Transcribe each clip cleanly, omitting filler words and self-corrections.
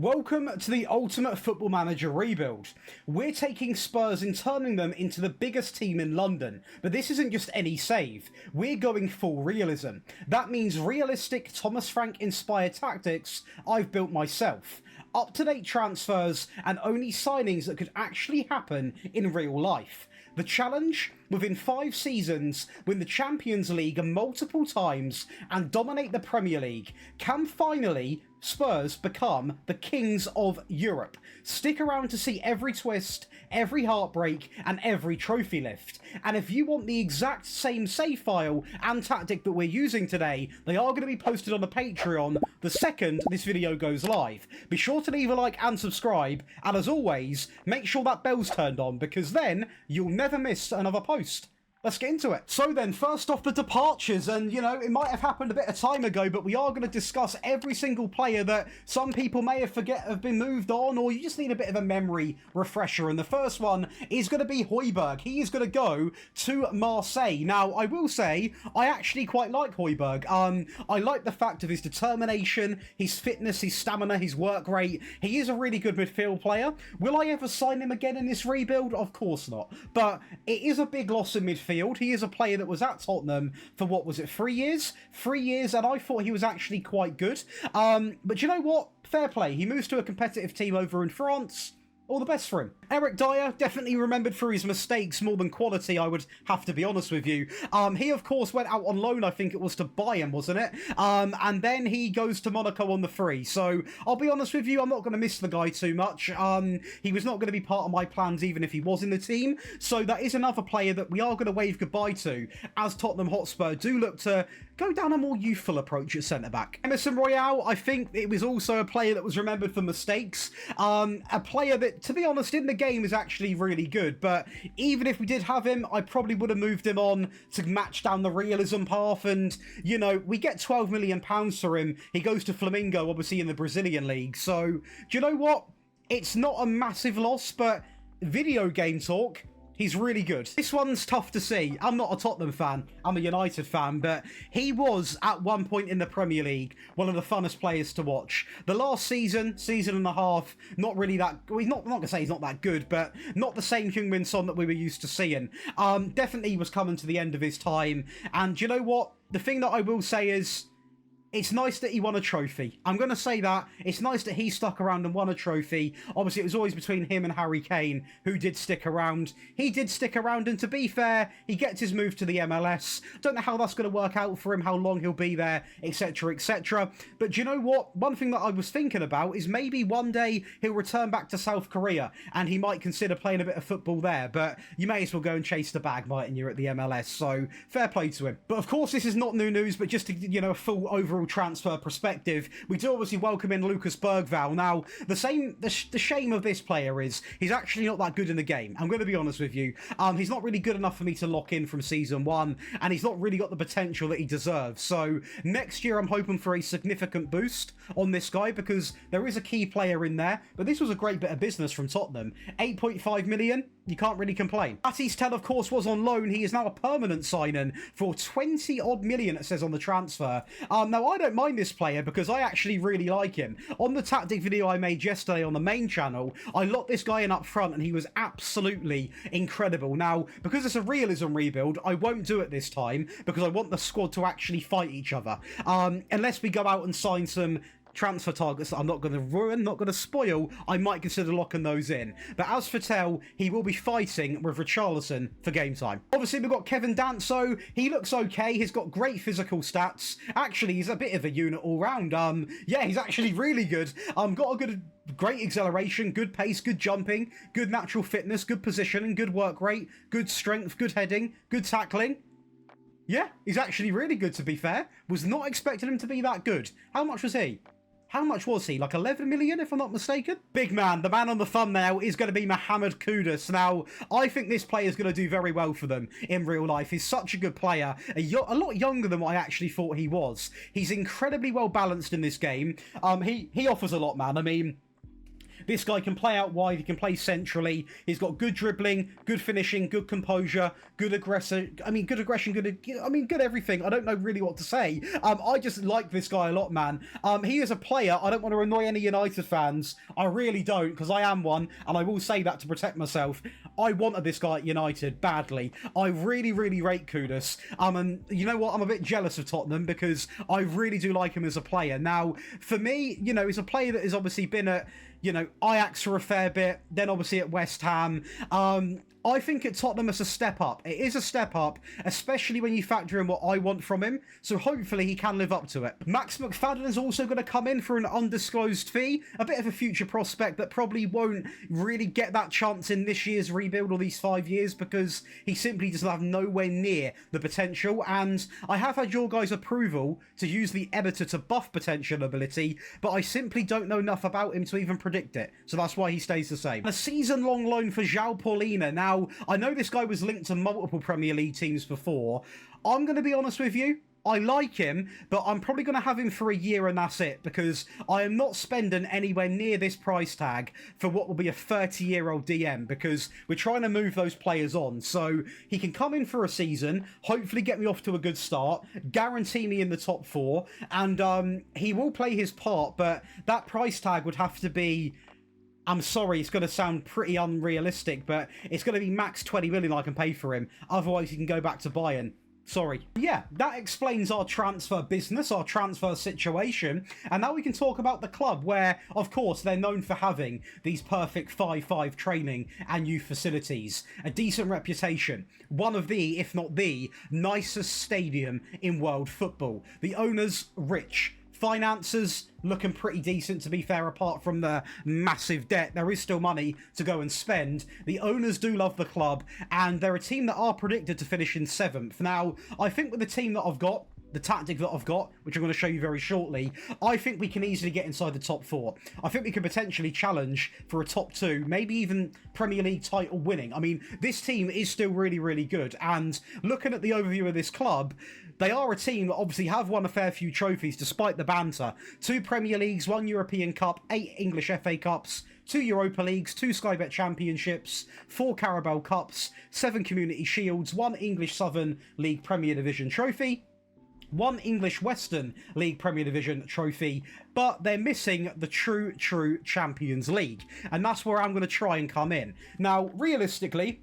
Welcome to the Ultimate Football Manager rebuild. We're taking Spurs and turning them into the biggest team in London, but this isn't just any save. We're going full realism. That means realistic Thomas Frank inspired tactics I've built myself. Up-to-date transfers and only signings that could actually happen in real life. The challenge? Within 5 seasons, win the Champions League multiple times and dominate the Premier League. Can finally Spurs become the kings of Europe? Stick around to see every twist, every heartbreak, and every trophy lift. And if you want the exact same save file and tactic that we're using today, they are going to be posted on the Patreon the second this video goes live. Be sure to leave a like and subscribe, and as always, make sure that bell's turned on, because then you'll never miss another post. Let's get into it. So then, first off, the departures, and you know, it might have happened a bit of time ago, but we are going to discuss every single player that some people may have been moved on, or you just need a bit of a memory refresher. And the first one is going to be Højbjerg. He is going to go to Marseille. Now, I will say, I actually quite like Højbjerg. I like the fact of his determination, his fitness, his stamina, his work rate. He is a really good midfield player. Will I ever sign him again in this rebuild? Of course not. But it is a big loss in midfield. He is a player that was at Tottenham for, what was it, 3 years? 3 years, and I thought he was actually quite good. But you know what? Fair play. He moves to a competitive team over in France. All the best for him. Eric Dyer, definitely remembered for his mistakes more than quality, I would have to be honest with you. He, of course, went out on loan, I think it was to Bayern, wasn't it? And then he goes to Monaco on the free. So, I'll be honest with you, I'm not going to miss the guy too much. He was not going to be part of my plans even if he was in the team. So, that is another player that we are going to wave goodbye to, as Tottenham Hotspur do look to go down a more youthful approach at centre-back. Emerson Royale, I think it was also a player that was remembered for mistakes. A player that, to be honest, in the game is actually really good, but even if we did have him, I probably would have moved him on to match down the realism path, and, you know, we get £12 million for him. He goes to Flamengo, obviously, in the Brazilian league, so, do you know what? It's not a massive loss, but video game talk, he's really good. This one's tough to see. I'm not a Tottenham fan. I'm a United fan, but he was, at one point in the Premier League, one of the funnest players to watch. The last season and a half, not really that... Well, I'm not going to say he's not that good, but not the same Heung-min Son that we were used to seeing. Definitely was coming to the end of his time. And you know what? The thing that I will say is, it's nice that he won a trophy. I'm going to say that. It's nice that he stuck around and won a trophy. Obviously, it was always between him and Harry Kane, who did stick around. He did stick around, and to be fair, he gets his move to the MLS. Don't know how that's going to work out for him, how long he'll be there, etc., etc. But do you know what? One thing that I was thinking about is maybe one day he'll return back to South Korea, and he might consider playing a bit of football there. But you may as well go and chase the bag, mightn't you, at the MLS? So, fair play to him. But of course, this is not new news, but just to, you know, a full overall transfer perspective, we do obviously welcome in Lucas Bergvall. Now, the shame of this player is he's actually not that good in the game. I'm going to be honest with you. He's not really good enough for me to lock in from season 1, and he's not really got the potential that he deserves. So next year, I'm hoping for a significant boost on this guy, because there is a key player in there. But this was a great bit of business from Tottenham. 8.5 million. You can't really complain. Matisse Tel, of course, was on loan. He is now a permanent signing for 20-odd million, it says on the transfer. Now, I don't mind this player because I actually really like him. On the tactic video I made yesterday on the main channel, I locked this guy in up front and he was absolutely incredible. Now, because it's a realism rebuild, I won't do it this time because I want the squad to actually fight each other. Unless we go out and sign some transfer targets that I'm not going to ruin, not going to spoil, I might consider locking those in. But as for Tel, he will be fighting with Richarlison for game time. Obviously, we've got Kevin Danso. He looks okay. He's got great physical stats. Actually, he's a bit of a unit all round. Yeah, he's actually really good. Got a great acceleration, good pace, good jumping, good natural fitness, good positioning, good work rate, good strength, good heading, good tackling. Yeah, he's actually really good, to be fair. Was not expecting him to be that good. How much was he? How much was he? Like 11 million, if I'm not mistaken? Big man, the man on the thumbnail is going to be Mohamed Kudus. Now, I think this player is going to do very well for them in real life. He's such a good player, a lot younger than what I actually thought he was. He's incredibly well balanced in this game. He offers a lot, man. I mean, This guy can play out wide, he can play centrally, he's got good dribbling, good finishing, good composure, good aggression, good everything. I don't know really what to say. I just like this guy a lot, man. He is a player. I don't want to annoy any United fans. I really don't, because I am one, and I will say that to protect myself. I wanted this guy at United badly. I really, really rate Kudus. And you know what? I'm a bit jealous of Tottenham because I really do like him as a player. Now, for me, you know, he's a player that has obviously been at, you know, Ajax for a fair bit, then obviously at West Ham. I think at Tottenham it's a step up. It is a step up, especially when you factor in what I want from him. So hopefully he can live up to it. Max McFadden is also going to come in for an undisclosed fee. A bit of a future prospect that probably won't really get that chance in this year's rebuild or these 5 years because he simply does not have nowhere near the potential. And I have had your guys' approval to use the editor to buff potential ability, but I simply don't know enough about him to even predict it. So that's why he stays the same. A season-long loan for João Paulina. Now, I know this guy was linked to multiple Premier League teams before. I'm going to be honest with you. I like him, but I'm probably going to have him for a year and that's it, because I am not spending anywhere near this price tag for what will be a 30-year-old DM, because we're trying to move those players on. So he can come in for a season, hopefully get me off to a good start, guarantee me in the top 4, and he will play his part, but that price tag would have to be... I'm sorry, it's going to sound pretty unrealistic, but it's going to be max 20 million I can pay for him. Otherwise, he can go back to Bayern. Sorry. Yeah, that explains our transfer business, our transfer situation. And now we can talk about the club where, of course, they're known for having these perfect 5-5 training and youth facilities. A decent reputation. One of the, if not the, nicest stadium in world football. The owners, rich. Finances looking pretty decent, to be fair, apart from the massive debt. There is still money to go and spend. The owners do love the club, and they're a team that are predicted to finish in 7th. Now, I think with the team that I've got, the tactic that I've got, which I'm going to show you very shortly, I think we can easily get inside the top 4. I think we could potentially challenge for a top 2, maybe even Premier League title winning. I mean, this team is still really, really good, and looking at the overview of this club, they are a team that obviously have won a fair few trophies despite the banter. 2 Premier Leagues, 1 European Cup, 8 English FA Cups, 2 Europa Leagues, 2 Sky Bet Championships, 4 Carabao Cups, 7 Community Shields, 1 English Southern League Premier Division trophy, 1 English Western League Premier Division trophy, but they're missing the true Champions League. And that's where I'm going to try and come in. Now, realistically,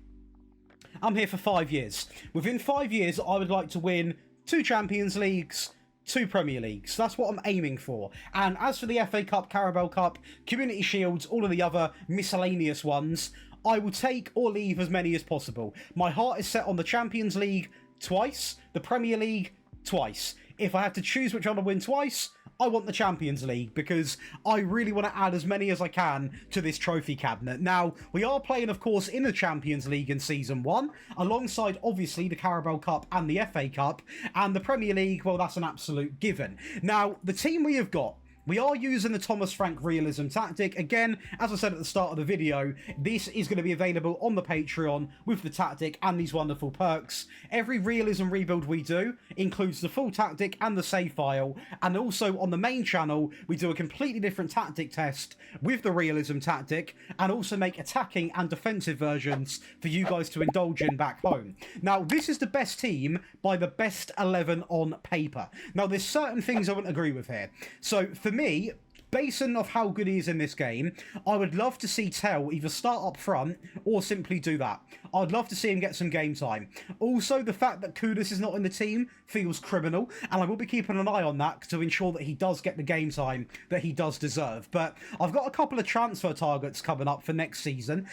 I'm here for 5 years. Within 5 years, I would like to win 2 Champions Leagues, 2 Premier Leagues. That's what I'm aiming for. And as for the FA Cup, Carabao Cup, Community Shields, all of the other miscellaneous ones, I will take or leave as many as possible. My heart is set on the Champions League twice, the Premier League twice. If I have to choose which one to win twice, I want the Champions League because I really want to add as many as I can to this trophy cabinet. Now, we are playing, of course, in the Champions League in Season 1, alongside, obviously, the Carabao Cup and the FA Cup, and the Premier League, well, that's an absolute given. Now, the team we have got, we are using the Thomas Frank Realism tactic. Again, as I said at the start of the video, this is going to be available on the Patreon with the tactic and these wonderful perks. Every Realism rebuild we do includes the full tactic and the save file. And also on the main channel, we do a completely different tactic test with the Realism tactic and also make attacking and defensive versions for you guys to indulge in back home. Now, this is the best team by the best 11 on paper. Now, there's certain things I wouldn't agree with here. So, for me, based on how good he is in this game, I would love to see Tell either start up front or simply do that. I'd love to see him get some game time. Also, the fact that Kudus is not in the team feels criminal, and I will be keeping an eye on that to ensure that he does get the game time that he does deserve. But I've got a couple of transfer targets coming up for next season,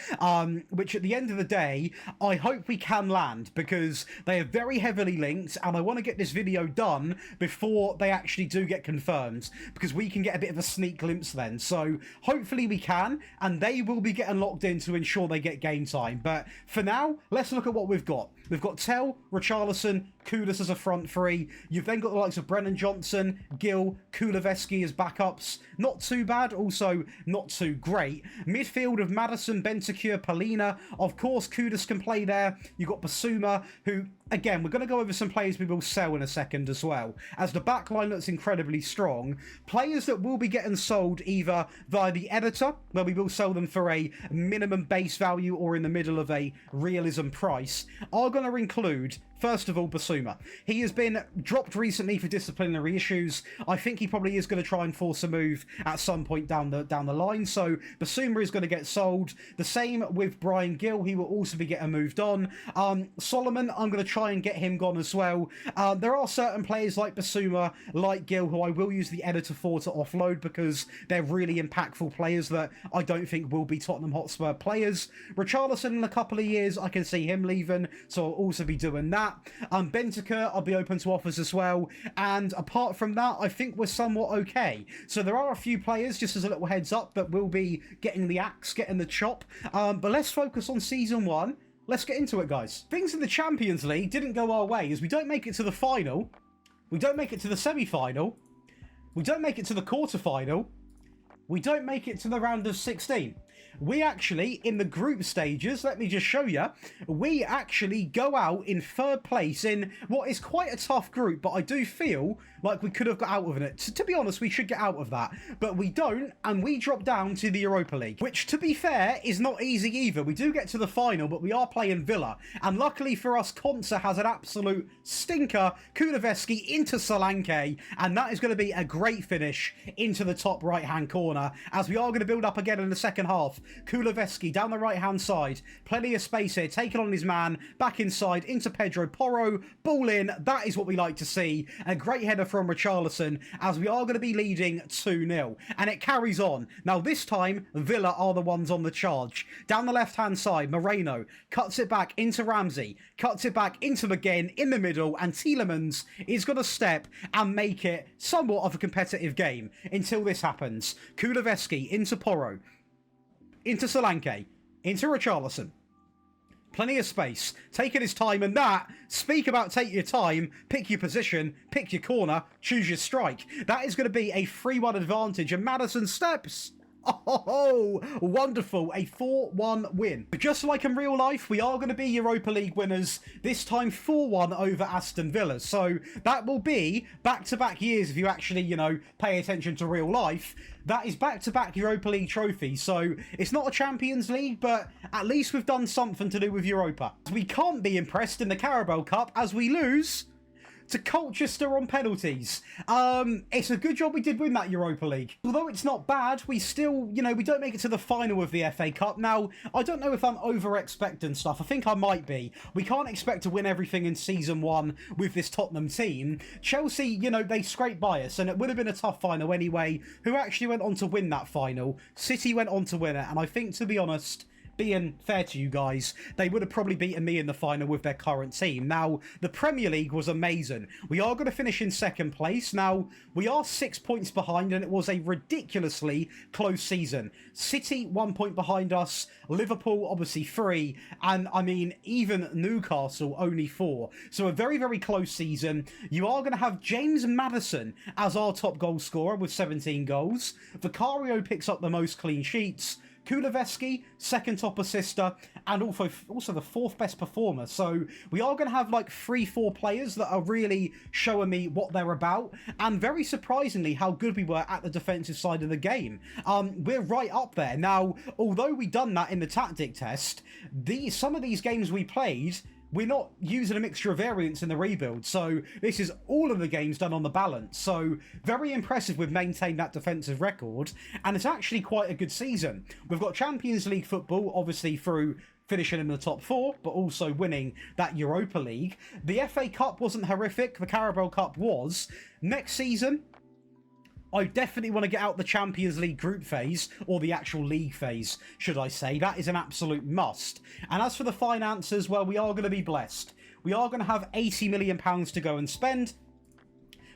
which at the end of the day, I hope we can land, because they are very heavily linked, and I want to get this video done before they actually do get confirmed, because we can get a bit of a sneak glimpse then. So hopefully we can, and they will be getting locked in to ensure they get game time. But for now, let's look at what we've got. we've got Tell, Richarlison, Kudus as a front three. You've then got the likes of Brennan Johnson, Gill, Kuleveski as backups. Not too bad, also not too great. Midfield of Maddison, Bentancur, Polina. Of course, Kudus can play there. You've got Basuma, who, again, we're going to go over some players we will sell in a second as well, as the backline looks incredibly strong. Players that will be getting sold either via the editor, where we will sell them for a minimum base value or in the middle of a realism price, are going to include, first of all, Basuma. He has been dropped recently for disciplinary issues. I think he probably is going to try and force a move at some point down the line, so Basuma is going to get sold. The same with Brian Gill. He will also be getting moved on. Solomon, I'm going to try and get him gone as well. There are certain players like Basuma, like Gill, who I will use the editor for to offload because they're really impactful players that I don't think will be Tottenham Hotspur players. Richarlison in a couple of years, I can see him leaving, so I'll also be doing that. Bentancur, I'll be open to offers as well. And apart from that, I think we're somewhat okay. So there are a few players, just as a little heads up, that will be getting the axe, getting the chop. But let's focus on Season 1. Let's get into it, guys. Things in the Champions League didn't go our way, as we don't make it to the final. We don't make it to the semi-final. We don't make it to the quarter-final. We don't make it to the round of 16. We actually, in the group stages, let me just show you, we actually go out in third place in what is quite a tough group, but I do feel like we could have got out of it. To be honest, we should get out of that, but we don't, and we drop down to the Europa League, which, to be fair, is not easy either. We do get to the final, but we are playing Villa, and luckily for us, Konsa has an absolute stinker, Kuleveski into Solanke, and that is going to be a great finish into the top right-hand corner, as we are going to build up again in the second half. Kuleveski down the right-hand side. Plenty of space here. Taking on his man. Back inside. Into Pedro Porro. Ball in. That is what we like to see. A great header from Richarlison as we are going to be leading 2-0. And it carries on. Now this time, Villa are the ones on the charge. Down the left-hand side, Moreno cuts it back into Ramsey. Cuts it back into McGinn in the middle. And Tielemans is going to step and make it somewhat of a competitive game until this happens. Kuleveski into Porro. Into Solanke, into Richarlison. Plenty of space, taking his time, and that, speak about take your time, pick your position, pick your corner, choose your strike. That is going to be a 3-1 advantage, and Maddison steps. Oh, wonderful. A 4-1 win. But just like in real life, we are going to be Europa League winners, this time 4-1 over Aston Villa. So that will be back-to-back years if you actually, pay attention to real life. That is back-to-back Europa League trophies. So it's not a Champions League, but at least we've done something to do with Europa. We can't be impressed in the Carabao Cup as we lose to Colchester on penalties. It's a good job we did win that Europa League. Although it's not bad, we still, we don't make it to the final of the FA Cup. Now, I don't know if I'm over-expecting stuff. I think I might be. We can't expect to win everything in Season 1 with this Tottenham team. Chelsea, they scraped by us, and it would have been a tough final anyway. Who actually went on to win that final? City went on to win it, and I think, to be honest, being fair to you guys, they would have probably beaten me in the final with their current team. Now, the Premier League was amazing. We are going to finish in second place. Now, we are 6 points behind, and it was a ridiculously close season. City 1 point behind us, Liverpool obviously 3, and I mean, even Newcastle only 4. So a very, very close season. You are going to have James Maddison as our top goal scorer with 17 goals. Vicario picks up the most clean sheets. Kuleveski, second top assister, and also the fourth best performer. So we are going to have like 3-4 players that are really showing me what they're about, and very surprisingly how good we were at the defensive side of the game. We're right up there. Now, although we done that in the tactic test, some of these games we played, we're not using a mixture of variants in the rebuild, so this is all of the games done on the balance. So very impressive we've maintained that defensive record, and it's actually quite a good season. We've got Champions League football, obviously through finishing in the top 4, but also winning that Europa League. The FA Cup wasn't horrific, the Carabao Cup was. Next season, I definitely want to get out the Champions League group phase, or the actual league phase, should I say. That is an absolute must. And as for the finances, well, we are going to be blessed. We are going to have £80 million to go and spend.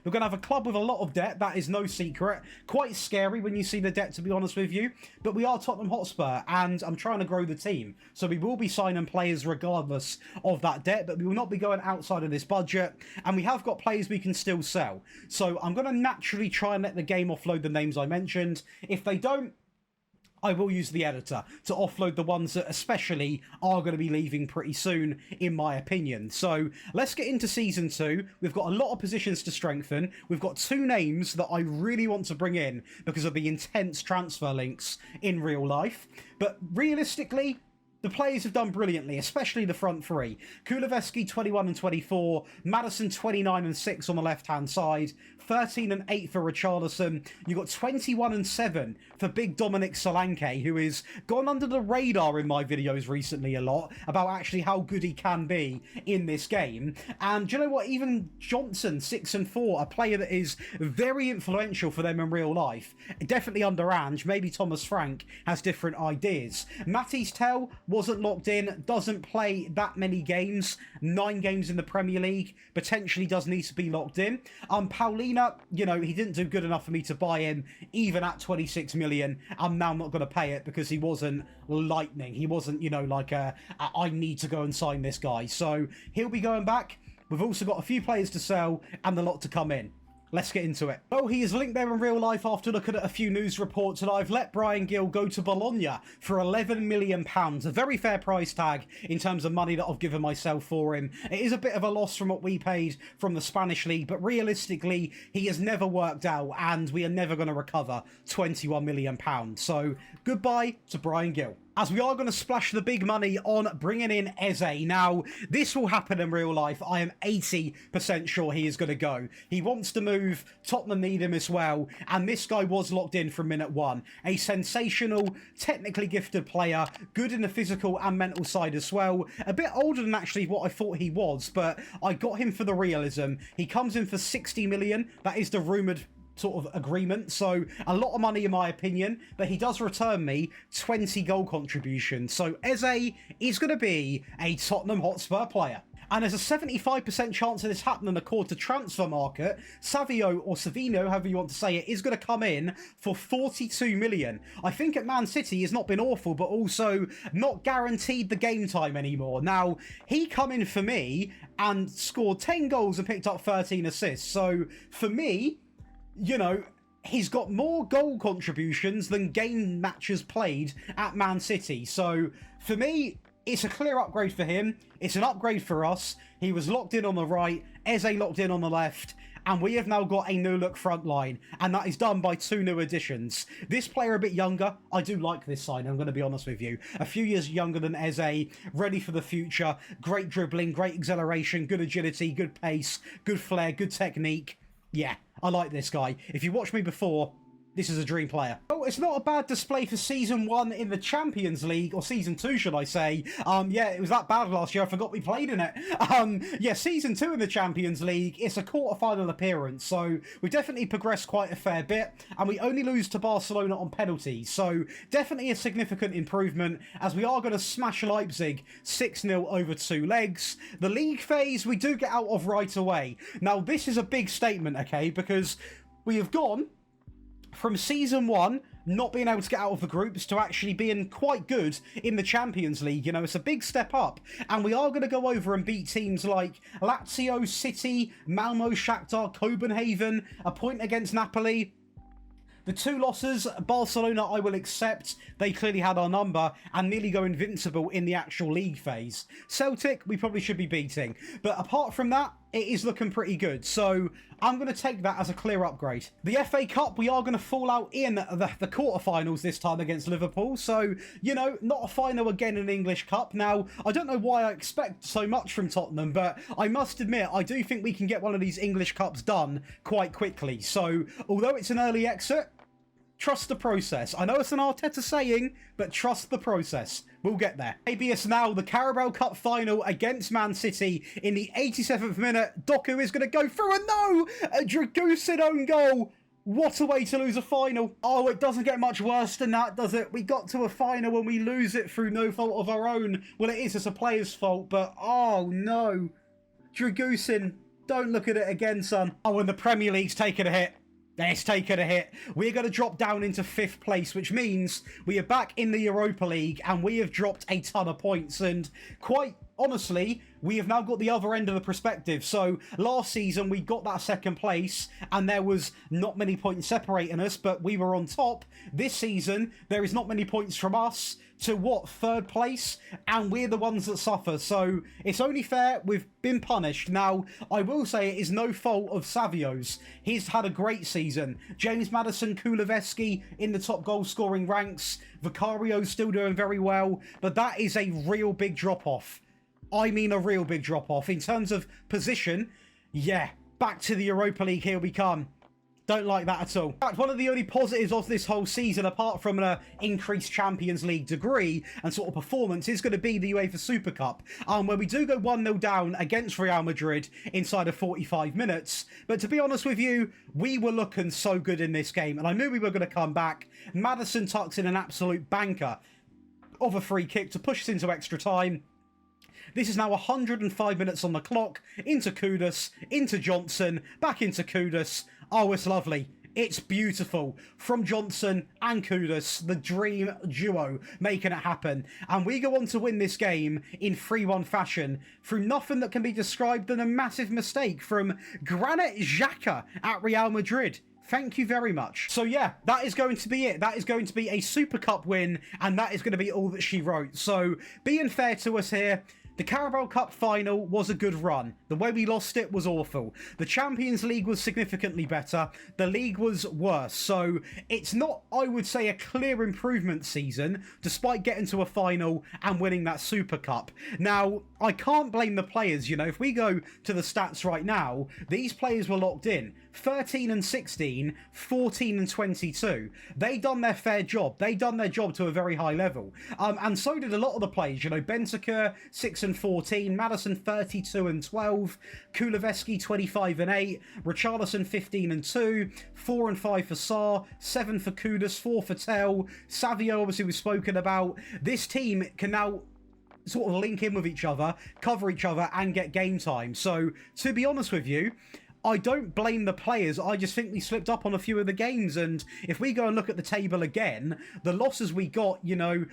We're going to have a club with a lot of debt. That is no secret. Quite scary when you see the debt, to be honest with you. But we are Tottenham Hotspur, and I'm trying to grow the team. So we will be signing players regardless of that debt, but we will not be going outside of this budget. And we have got players we can still sell. So I'm going to naturally try and let the game offload the names I mentioned. If they don't, I will use the editor to offload the ones that especially are going to be leaving pretty soon, in my opinion. So let's get into Season 2. We've got a lot of positions to strengthen. We've got 2 names that I really want to bring in because of the intense transfer links in real life. But realistically, the players have done brilliantly, especially the front 3. Kuleveski 21 and 24, Maddison 29 and 6 on the left-hand side, 13 and 8 for Richarlison. You've got 21 and 7 for big Dominic Solanke, who has gone under the radar in my videos recently a lot about actually how good he can be in this game. And do you know what? Even Johnson, 6 and 4, a player that is very influential for them in real life. Definitely under Ange. Maybe Thomas Frank has different ideas. Matisse Tell wasn't locked in, doesn't play that many games, 9 games in the Premier League, potentially does need to be locked in. Paulina, you know, he didn't do good enough for me to buy him, even at 26 million. I'm now not going to pay it because he wasn't lightning. He wasn't, you know, like I need to go and sign this guy. So he'll be going back. We've also got a few players to sell and a lot to come in. Let's get into it. Well, he is linked there in real life after looking at a few news reports, and I've let Bryan Gil go to Bologna for £11 million. A very fair price tag in terms of money that I've given myself for him. It is a bit of a loss from what we paid from the Spanish league, but realistically, he has never worked out, and we are never going to recover £21 million. So goodbye to Bryan Gil, as we are going to splash the big money on bringing in Eze. Now, this will happen in real life. I am 80% sure he is going to go. He wants to move. Tottenham need him as well. And this guy was locked in from minute 1. A sensational, technically gifted player. Good in the physical and mental side as well. A bit older than actually what I thought he was, but I got him for the realism. He comes in for 60 million. That is the rumoured sort of agreement, so a lot of money in my opinion, but he does return me 20 goal contributions. So Eze is going to be a Tottenham Hotspur player. And there's a 75% chance of this happening according to transfer market. Savio, or Savino, however you want to say it, is going to come in for 42 million. I think at Man City he's not been awful, but also not guaranteed the game time anymore. Now, he come in for me and scored 10 goals and picked up 13 assists. So for me, you know, he's got more goal contributions than game matches played at Man City. So, for me, it's a clear upgrade for him. It's an upgrade for us. He was locked in on the right, Eze locked in on the left, and we have now got a new-look front line, and that is done by 2 new additions. This player a bit younger. I do like this sign, I'm going to be honest with you. A few years younger than Eze, ready for the future, great dribbling, great acceleration, good agility, good pace, good flair, good technique. Yeah, I like this guy. If you watched me before, this is a dream player. Oh, it's not a bad display for Season 1 in the Champions League, or Season 2, should I say. Yeah, it was that bad last year, I forgot we played in it. Yeah, Season 2 in the Champions League, it's a quarter-final appearance, so we definitely progressed quite a fair bit, and we only lose to Barcelona on penalties, so definitely a significant improvement, as we are going to smash Leipzig 6-0 over 2 legs. The league phase, we do get out of right away. Now, this is a big statement, okay, because we have gone from Season 1 not being able to get out of the groups to actually being quite good in the Champions League. You know, it's a big step up. And we are going to go over and beat teams like Lazio, City, Malmo, Shakhtar, Copenhagen, a point against Napoli. The 2 losses, Barcelona I will accept, they clearly had our number, and nearly go invincible in the actual league phase. Celtic, we probably should be beating. But apart from that, it is looking pretty good. So I'm going to take that as a clear upgrade. The FA Cup, we are going to fall out in the quarterfinals this time against Liverpool. So, you know, not a final again in English Cup. Now, I don't know why I expect so much from Tottenham, but I must admit, I do think we can get one of these English Cups done quite quickly. So, although it's an early exit, trust the process. I know it's an Arteta saying, but trust the process. We'll get there. Maybe it's now the Carabao Cup final against Man City in the 87th minute. Doku is going to go through, and no! A Dragusin own goal. What a way to lose a final. Oh, it doesn't get much worse than that, does it? We got to a final and we lose it through no fault of our own. Well, it is, it's a player's fault, but oh no. Dragusin. Don't look at it again, son. Oh, and the Premier League's taken a hit. It's taken a hit. We're going to drop down into 5th place, which means we are back in the Europa League and we have dropped a ton of points. And quite honestly, we have now got the other end of the perspective. So last season, we got that 2nd place and there was not many points separating us, but we were on top. This season, there is not many points from us to what, 3rd place, and we're the ones that suffer. So it's only fair. We've been punished. Now, I will say it is no fault of Savio's. He's had a great season. James Maddison, Kuleveski in the top goal scoring ranks. Vicario's still doing very well, but that is a real big drop off. I mean a real big drop off in terms of position. Yeah, back to the Europa League, here we come. Don't like that at all. In fact, one of the only positives of this whole season, apart from an increased Champions League degree and sort of performance, is going to be the UEFA Super Cup, where we do go 1-0 down against Real Madrid inside of 45 minutes. But to be honest with you, we were looking so good in this game, and I knew we were going to come back. Maddison tucks in an absolute banker of a free kick to push us into extra time. This is now 105 minutes on the clock. Into Kudus, into Johnson, back into Kudus. Oh, it's lovely. It's beautiful. From Johnson and Kudus, the dream duo making it happen. And we go on to win this game in 3-1 fashion through nothing that can be described than a massive mistake from Granit Xhaka at Real Madrid. Thank you very much. So yeah, that is going to be it. That is going to be a Super Cup win, and that is going to be all that she wrote. So being fair to us here, the Carabao Cup final was a good run. The way we lost it was awful. The Champions League was significantly better. The league was worse. So it's not, I would say, a clear improvement season, despite getting to a final and winning that Super Cup. Now, I can't blame the players. You know, if we go to the stats right now, these players were locked in. 13 and 16, 14 and 22. They done their fair job. They done their job to a very high level. And so did a lot of the players. You know, Bentancur, 6 and 14, Maddison 32 and 12, Kuleveski 25 and 8, Richarlison 15 and 2, 4 and 5 for Sarr, 7 for Kudus, 4 for Tell, Savio obviously we've spoken about. This team can now sort of link in with each other, cover each other and get game time. So to be honest with you, I don't blame the players. I just think we slipped up on a few of the games. And if we go and look at the table again, the losses we got, you know,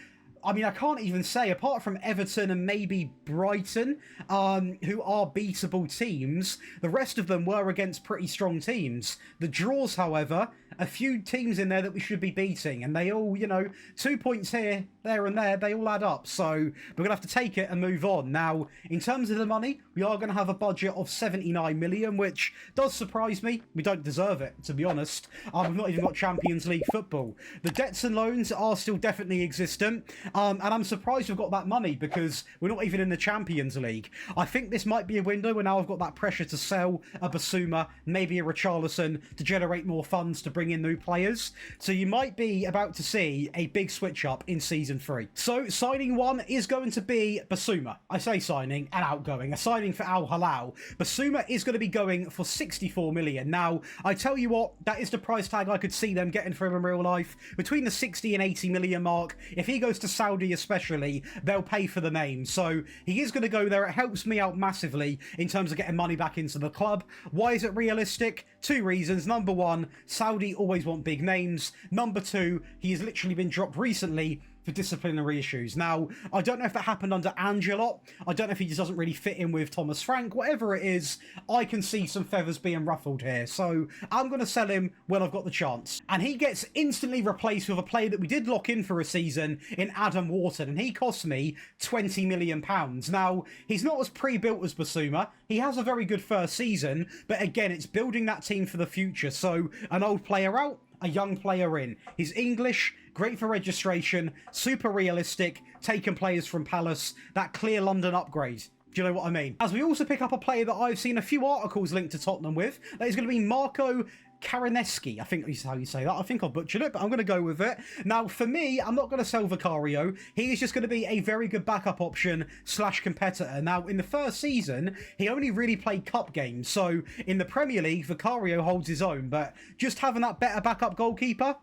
I mean, I can't even say, apart from Everton and maybe Brighton, who are beatable teams, the rest of them were against pretty strong teams. The draws, however, a few teams in there that we should be beating, and they all, you know, 2 points here, there and there, they all add up. So we're going to have to take it and move on. Now, in terms of the money, we are going to have a budget of 79 million, which does surprise me. We don't deserve it, to be honest. We've not even got Champions League football. The debts and loans are still definitely existent. And I'm surprised we've got that money because we're not even in the Champions League. I think this might be a window where now I've got that pressure to sell a Basuma, maybe a Richarlison, to generate more funds to bring in new players. So you might be about to see a big switch up in Season 3. So signing one is going to be Basuma. I say signing and outgoing. A signing for Al Hilal. Basuma is going to be going for 64 million. Now, I tell you what, that is the price tag I could see them getting for him in real life. Between the 60 and 80 million mark. If he goes to Saudi especially, they'll pay for the name. So he is going to go there. It helps me out massively in terms of getting money back into the club. Why is it realistic? 2 reasons. Number 1, Saudi always want big names. Number 2, he has literally been dropped recently for disciplinary issues. Now, I don't know if that happened under Angelot. I don't know if he just doesn't really fit in with Thomas Frank. Whatever it is, I can see some feathers being ruffled here. So I'm going to sell him when I've got the chance. And he gets instantly replaced with a player that we did lock in for a season in Adam Wharton. And he cost me £20 million. Now, he's not as pre-built as Basuma. He has a very good first season. But again, it's building that team for the future. So an old player out, a young player in. He's English, great for registration, super realistic, taking players from Palace, that clear London upgrade. Do you know what I mean? As we also pick up a player that I've seen a few articles linked to Tottenham with, that is going to be Marco Karaneski. I think is how you say that. I think I butchered it, but I'm going to go with it. Now, for me, I'm not going to sell Vicario. He is just going to be a very good backup option / competitor. Now, in the first season, he only really played cup games. So, in the Premier League, Vicario holds his own. But just having that better backup goalkeeper,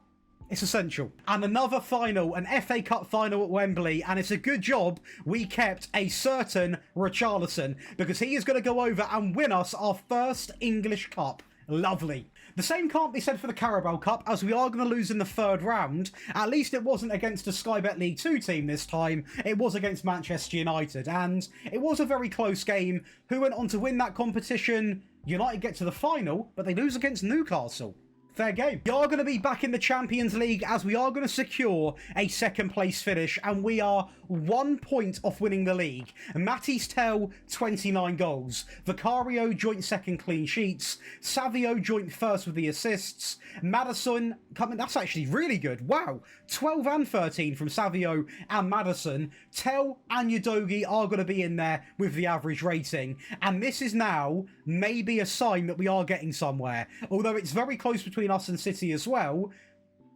It's essential. And another final, an FA Cup final at Wembley, and it's a good job we kept a certain Richarlison, because he is going to go over and win us our first English Cup. Lovely. The same can't be said for the Carabao Cup, as we are going to lose in the third round. At least it wasn't against a Sky Bet League 2 team this time. It was against Manchester United, and it was a very close game. Who went on to win that competition? United get to the final, but they lose against Newcastle. Fair game. We are going to be back in the Champions League, as we are going to secure a second place finish, and we are 1 point off winning the league. Matty's Tell, 29 goals. Vicario joint second clean sheets. Savio joint first with the assists. Maddison coming, that's actually really good. Wow. 12 and 13 from Savio and Maddison. Tell and Udogie are going to be in there with the average rating. And this is now maybe a sign that we are getting somewhere. Although it's very close between us and City as well.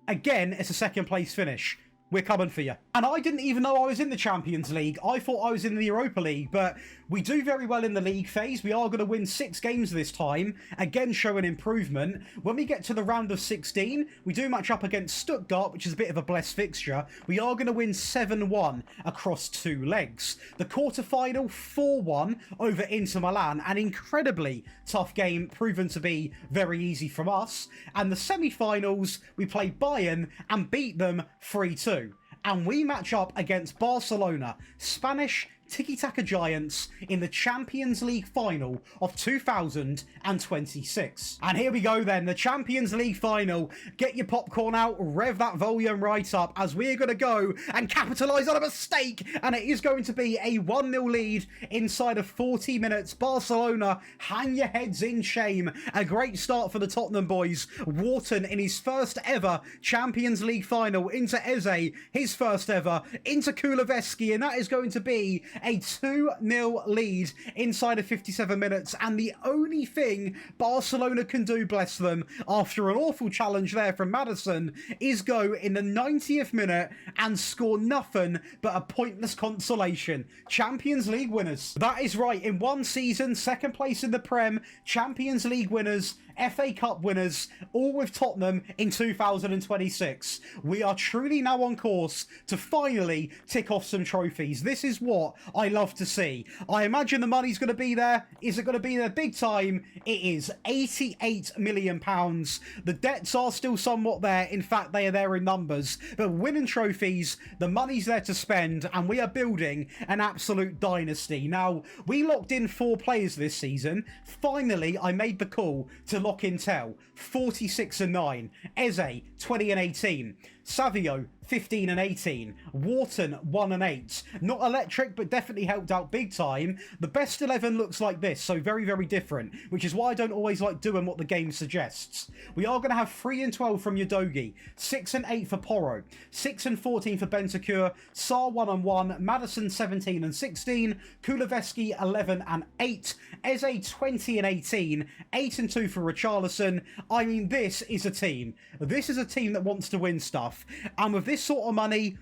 Again, it's a second place finish. We're coming for you. And I didn't even know I was in the Champions League. I thought I was in the Europa League, but we do very well in the league phase. We are going to win 6 games this time, again showing improvement. When we get to the round of 16, we do match up against Stuttgart, which is a bit of a blessed fixture. We are going to win 7-1 across 2 legs. The quarterfinal, 4-1 over Inter Milan, an incredibly tough game, proven to be very easy from us. And the semi-finals, we played Bayern and beat them 3-2. And we match up against Barcelona, Spanish tiki-taka giants, in the Champions League final of 2026. And here we go then, the Champions League final. Get your popcorn out, rev that volume right up, as we're going to go and capitalise on a mistake. And it is going to be a 1-0 lead inside of 40 minutes. Barcelona, hang your heads in shame. A great start for the Tottenham boys. Wharton in his first ever Champions League final into Eze, his first ever, into Kuleveski, and that is going to be a 2-0 lead inside of 57 minutes. And the only thing Barcelona can do, bless them, after an awful challenge there from Maddison, is go in the 90th minute and score nothing but a pointless consolation. Champions League winners. That is right, in one season, second place in the Prem, Champions League winners, FA Cup winners, all with Tottenham in 2026. We are truly now on course to finally tick off some trophies. This is what I love to see. I imagine the money's going to be there. Is it going to be there big time? It is £88 million. The debts are still somewhat there. In fact, they are there in numbers. But winning trophies, the money's there to spend, and we are building an absolute dynasty. Now, we locked in 4 players this season. Finally, I made the call to lock in Tell, 46-9, Eze, 20-18, Savio, 15-18, Wharton, 1-8. Not electric, but definitely helped out big time. The best 11 looks like this, so very, very different, which is why I don't always like doing what the game suggests. We are going to have 3-12 from Udogie, 6-8 for Porro, 6-14 for Bentancur, Sarr 1-1, Maddison 17-16, Kuleveski 11-8, Eze 20-18, 8-2 for Richarlison. I mean, this is a team. This is a team that wants to win stuff. And with this sort of money,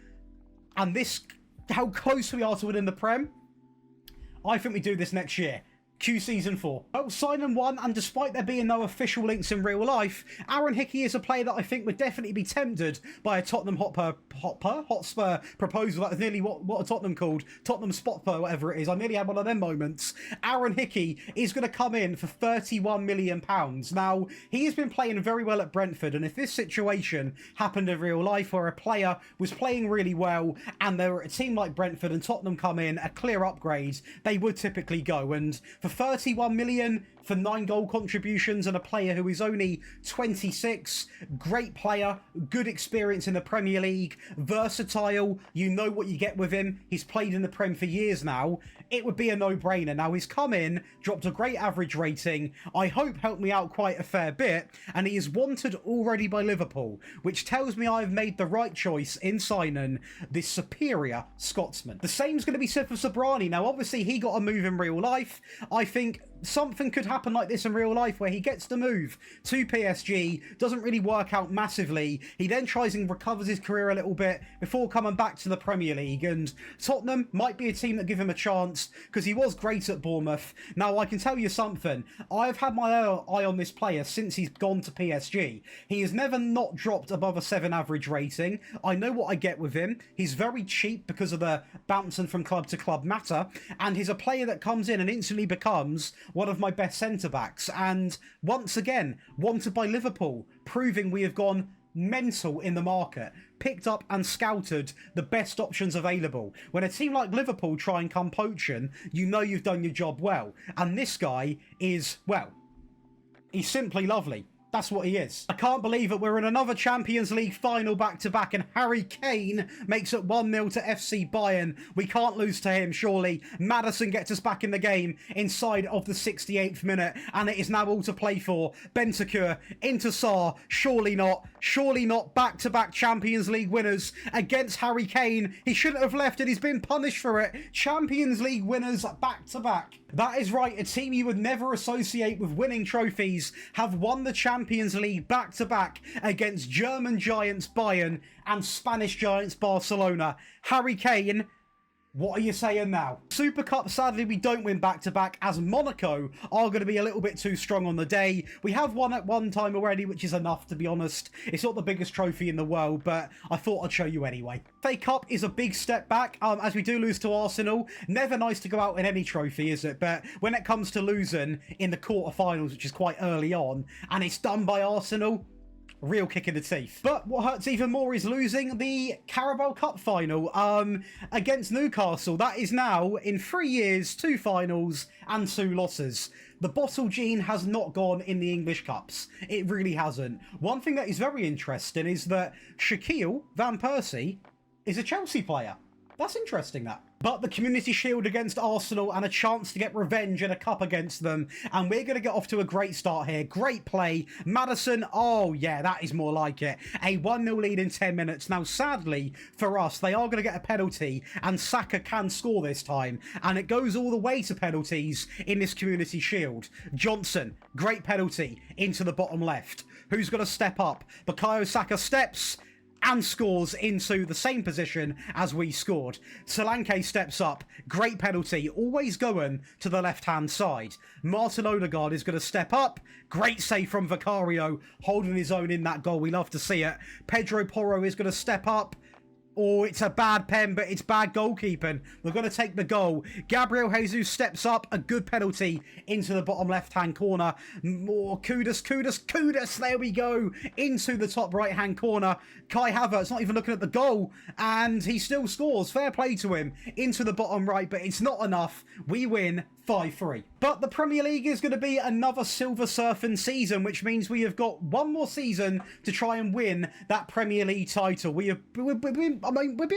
and this, how close we are to winning the Prem, I think we do this next year. Q Season 4. Well, signing 1, and despite there being no official links in real life, Aaron Hickey is a player that I think would definitely be tempted by a Tottenham Hotspur proposal. That was nearly what a Tottenham called. Tottenham Spotspur, whatever it is. I nearly had one of them moments. Aaron Hickey is going to come in for £31 million. Now, he has been playing very well at Brentford, and if this situation happened in real life where a player was playing really well and there were a team like Brentford and Tottenham come in, a clear upgrade, they would typically go. And for 31 million for 9 goal contributions and a player who is only 26, great player, good experience in the Premier League, versatile, you know what you get with him, he's played in the Prem for years now, it would be a no-brainer. Now, he's come in, dropped a great average rating, I hope helped me out quite a fair bit, and he is wanted already by Liverpool, which tells me I've made the right choice in signing this superior Scotsman. The same's going to be said for Sobrani. Now, obviously, he got a move in real life. I think something could happen like this in real life where he gets the move to PSG, doesn't really work out massively. He then tries and recovers his career a little bit before coming back to the Premier League. And Tottenham might be a team that give him a chance because he was great at Bournemouth. Now, I can tell you something. I've had my eye on this player since he's gone to PSG. He has never not dropped above a 7 average rating. I know what I get with him. He's very cheap because of the bouncing from club to club matter. And he's a player that comes in and instantly becomes one of my best centre-backs, and once again, wanted by Liverpool, proving we have gone mental in the market, picked up and scouted the best options available. When a team like Liverpool try and come poaching, you know you've done your job well, and this guy is, well, he's simply lovely. That's what he is. I can't believe it. We're in another Champions League final back-to-back, and Harry Kane makes it 1-0 to FC Bayern. We can't lose to him, surely. Maddison gets us back in the game inside of the 68th minute, and it is now all to play for. Bentancur into Sarr. Surely not. Surely not. Back-to-back Champions League winners against Harry Kane. He shouldn't have left, and he's been punished for it. Champions League winners back-to-back. That is right. A team you would never associate with winning trophies have won the Champions League back-to-back against German giants Bayern and Spanish giants Barcelona. Harry Kane, what are you saying now? Super Cup, sadly, we don't win back-to-back as Monaco are going to be a little bit too strong on the day. We have won at one time already, which is enough, to be honest. It's not the biggest trophy in the world, but I thought I'd show you anyway. FA Cup is a big step back, as we do lose to Arsenal. Never nice to go out in any trophy, is it? But when it comes to losing in the quarterfinals, which is quite early on, and it's done by Arsenal, real kick in the teeth. But what hurts even more is losing the Carabao Cup final against Newcastle. That is now, in 3 years, 2 finals and 2 losses. The bottle gene has not gone in the English Cups. It really hasn't. One thing that is very interesting is that Shaquille Van Persie is a Chelsea player. That's interesting, that. But the Community Shield against Arsenal and a chance to get revenge in a cup against them. And we're going to get off to a great start here. Great play. Maddison, oh yeah, that is more like it. A 1-0 lead in 10 minutes. Now, sadly for us, they are going to get a penalty and Saka can score this time. And it goes all the way to penalties in this Community Shield. Johnson, great penalty into the bottom left. Who's going to step up? Bukayo Saka steps and scores into the same position as we scored. Solanke steps up. Great penalty. Always going to the left-hand side. Martin Odegaard is going to step up. Great save from Vicario, holding his own in that goal. We love to see it. Pedro Porro is going to step up. Oh, it's a bad pen, but it's bad goalkeeping. We're going to take the goal. Gabriel Jesus steps up. A good penalty into the bottom left-hand corner. More Kudus. There we go. Into the top right-hand corner. Kai Havertz not even looking at the goal. And he still scores. Fair play to him. Into the bottom right, but it's not enough. We win 5-3. But the Premier League is going to be another silver surfing season, which means we have got one more season to try and win that Premier League title. We've been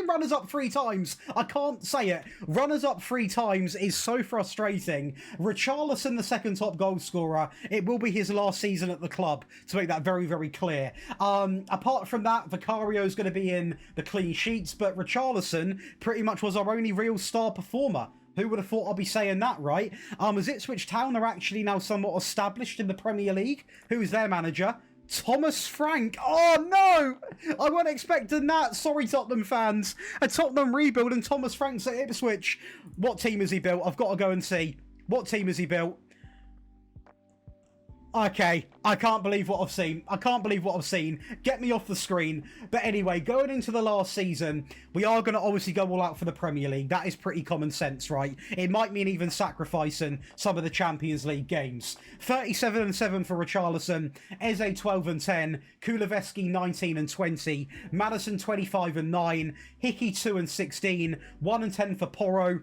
runners-up 3 times. I can't say it. Runners-up 3 times is so frustrating. Richarlison, the second top goal scorer, it will be his last season at the club, to make that very, very clear. Apart from that, Vicario is going to be in the clean sheets, but Richarlison pretty much was our only real star performer. Who would have thought I'd be saying that, right? As Ipswich Town are actually now somewhat established in the Premier League. Who is their manager? Thomas Frank. Oh, no! I wasn't expecting that. Sorry, Tottenham fans. A Tottenham rebuild and Thomas Frank's at Ipswich. What team has he built? I've got to go and see. What team has he built? Okay, I can't believe what I've seen. I can't believe what I've seen. Get me off the screen. But anyway, going into the last season, we are going to obviously go all out for the Premier League. That is pretty common sense, right? It might mean even sacrificing some of the Champions League games. 37-7 for Richarlison, Eze 12-10, Kuleveski 19-20, Maddison 25-9, Hickey 2-16, 1-10 for Porro,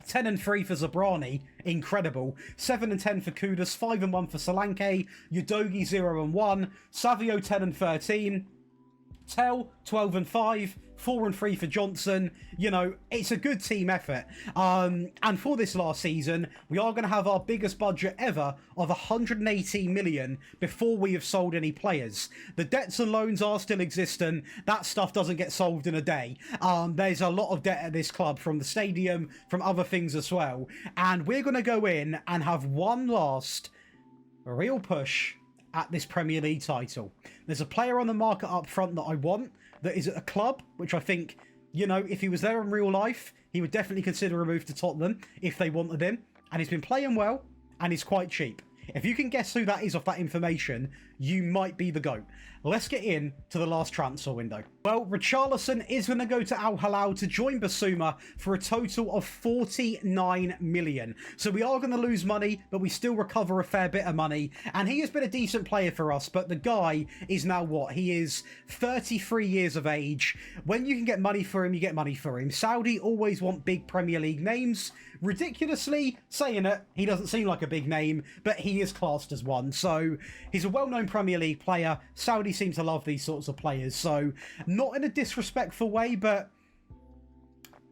10-3 for Zabrani, incredible. 7-10 for Kudus, 5-1 for Solanke, Udogi 0-1, Savio 10-13, Tell, 12 and 5, 4 and 3 for Johnson. You know, it's a good team effort. And for this last season, we are going to have our biggest budget ever of 118 million before we have sold any players. The debts and loans are still existent. That stuff doesn't get solved in a day. There's a lot of debt at this club from the stadium, from other things as well. And we're going to go in and have one last real push at this Premier League title. There's a player on the market up front that I want, that is at a club, which I think, you know, if he was there in real life, he would definitely consider a move to Tottenham if they wanted him. And he's been playing well, and he's quite cheap. If you can guess who that is off that information, you might be the GOAT. Let's get in to the last transfer window. Well, Richarlison is going to go to Al Hilal to join Basuma for a total of 49 million. So we are going to lose money, but we still recover a fair bit of money. And he has been a decent player for us, but the guy is now what? He is 33 years of age. When you can get money for him, you get money for him. Saudi always want big Premier League names. Ridiculously saying it, he doesn't seem like a big name, but he is classed as one. So he's a well-known Premier League player. Saudi seem to love these sorts of players, so not in a disrespectful way, but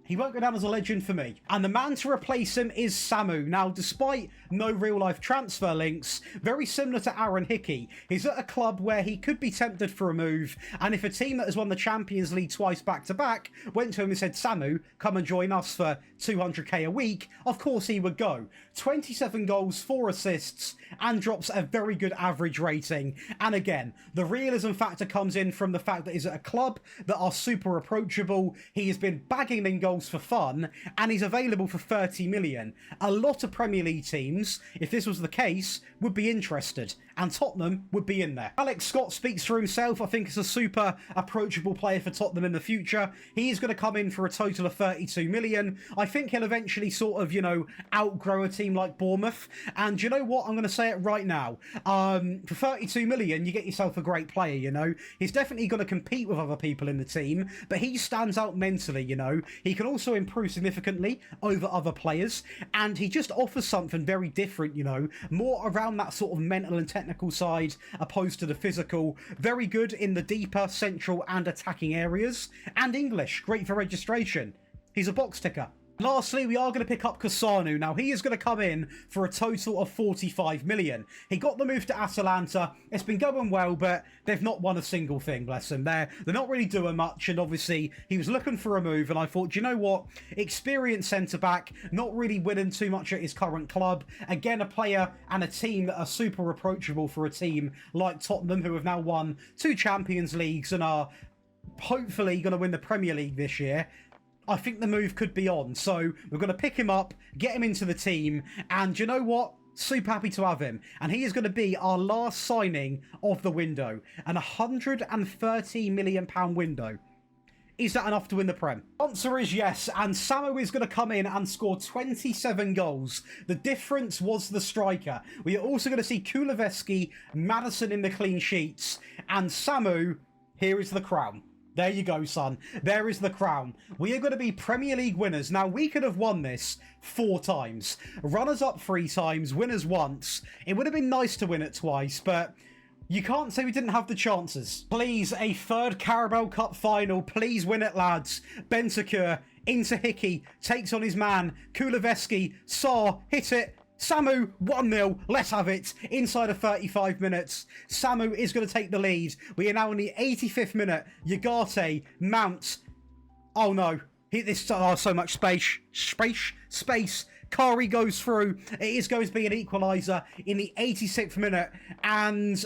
he won't go down as a legend for me. And the man to replace him is Samu. Now, despite no real-life transfer links, very similar to Aaron Hickey, he's at a club where he could be tempted for a move, and if a team that has won the Champions League twice back-to-back went to him and said, Samu, come and join us for 200k a week, of course he would go. 27 goals, 4 assists, and drops a very good average rating. And again, the realism factor comes in from the fact that he's at a club that are super approachable. He has been bagging in goals for fun, and he's available for 30 million. A lot of Premier League teams, if this was the case, would be interested, and Tottenham would be in there. Alex Scott speaks for himself. I think it's a super approachable player for Tottenham in the future. He is going to come in for a total of 32 million. I think he'll eventually sort of, you know, outgrow a team like Bournemouth. And you know what? I'm going to say it right now. For 32 million, you get yourself a great player, you know. He's definitely going to compete with other people in the team, but he stands out mentally, you know. He can also improve significantly over other players, and he just offers something very different, you know, more around that sort of mental and technical side opposed to the physical. Very good in the deeper, central and attacking areas, and English, great for registration. He's a box ticker. Lastly, we are going to pick up Cassano. Now, he is going to come in for a total of 45 million. He got the move to Atalanta. It's been going well, but they've not won a single thing, bless them. They're not really doing much, and obviously, he was looking for a move, and I thought, you know what? Experienced centre-back, not really winning too much at his current club. Again, a player and a team that are super approachable for a team like Tottenham, who have now won 2 Champions Leagues and are hopefully going to win the Premier League this year. I think the move could be on. So we're going to pick him up, get him into the team, and you know what? Super happy to have him. And he is going to be our last signing of the window. An £130 million window. Is that enough to win the Prem? Answer is yes, and Samu is going to come in and score 27 goals. The difference was the striker. We are also going to see Kuleveski, Maddison in the clean sheets, and Samu, here is the crown. There you go, son. There is the crown. We are going to be Premier League winners. Now, we could have won this 4 times. Runners-up 3 times, winners once. It would have been nice to win it twice, but you can't say we didn't have the chances. Please, a 3rd Carabao Cup final. Please win it, lads. Bentancur into Hickey. Takes on his man. Kuleveski. Saar. Hit it. Samu, 1-0, let's have it. Inside of 35 minutes, Samu is going to take the lead. We are now in the 85th minute. Ugarte, Mount. Oh no, so much space. Kari goes through. It is going to be an equaliser in the 86th minute. And,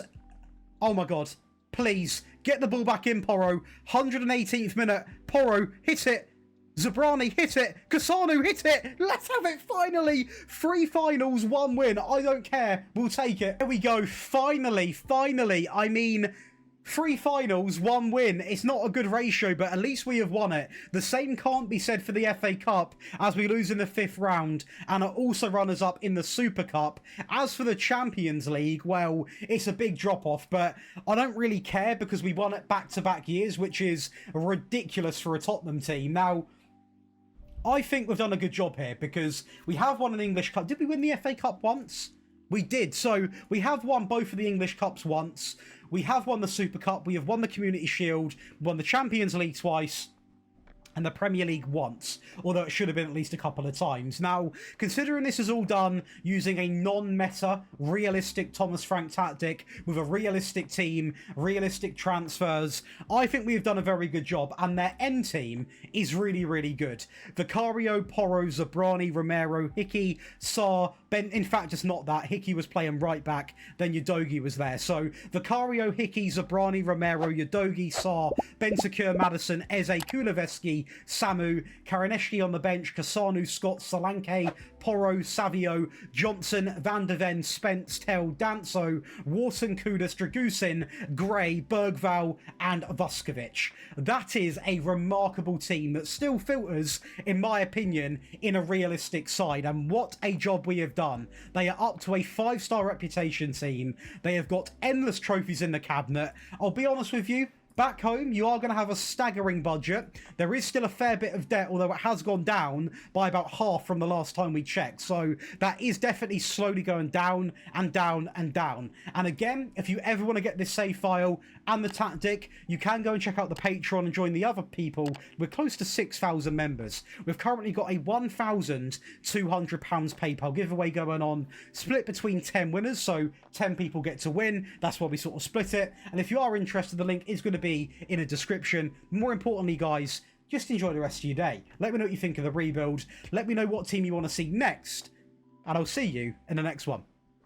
oh my God, please, get the ball back in, Porro. 118th minute, Porro, hit it. Zabrani hit it. Cassano hit it. Let's have it finally. 3 finals, 1 win. I don't care. We'll take it. There we go. Finally. I mean, 3 finals, 1 win. It's not a good ratio, but at least we have won it. The same can't be said for the FA Cup, as we lose in the 5th round and are also runners-up in the Super Cup. As for the Champions League, well, it's a big drop-off, but I don't really care because we won it back-to-back years, which is ridiculous for a Tottenham team. Now, I think we've done a good job here because we have won an English Cup. Did we win the FA Cup once? We did. So we have won both of the English Cups once. we have won the Super Cup, we have won the Community Shield, won the Champions League twice, and the Premier League once, although it should have been at least a couple of times. Now, considering this is all done using a non-meta, realistic Thomas Frank tactic, with a realistic team, realistic transfers, I think we've done a very good job, and their end team is really, really good. Vicario, Porro, Zabrani, Romero, Hickey, Sarr, Ben, in fact, it's not that. Hickey was playing right back, then Udogie was there. So, Vicario, Hickey, Zabrani, Romero, Udogie, Sarr, Bentancur, Madison, Eze, Kuleveski, Samu, Karaneshki on the bench, Kasanu, Scott, Solanke, Porro, Savio, Johnson, Van der Ven, Spence, Tell, Danso, Warson, Kudus, Dragusin, Gray, Bergval, and Vuskovic. That is a remarkable team that still filters, in my opinion, in a realistic side. And what a job we have done. They are up to a 5-star reputation team. They have got endless trophies in the cabinet. I'll be honest with you, back home, you are going to have a staggering budget. There is still a fair bit of debt, although it has gone down by about half from the last time we checked. So that is definitely slowly going down and down and down. And again, if you ever want to get this save file and the tactic, you can go and check out the Patreon and join the other people. We're close to 6,000 members. We've currently got a £1,200 PayPal giveaway going on, split between 10 winners, so 10 people get to win. That's why we sort of split it. And if you are interested, the link is going to be in a description. More importantly, guys, just enjoy the rest of your day. Let me know what you think of the rebuild. Let me know what team you want to see next, and I'll see you in the next one.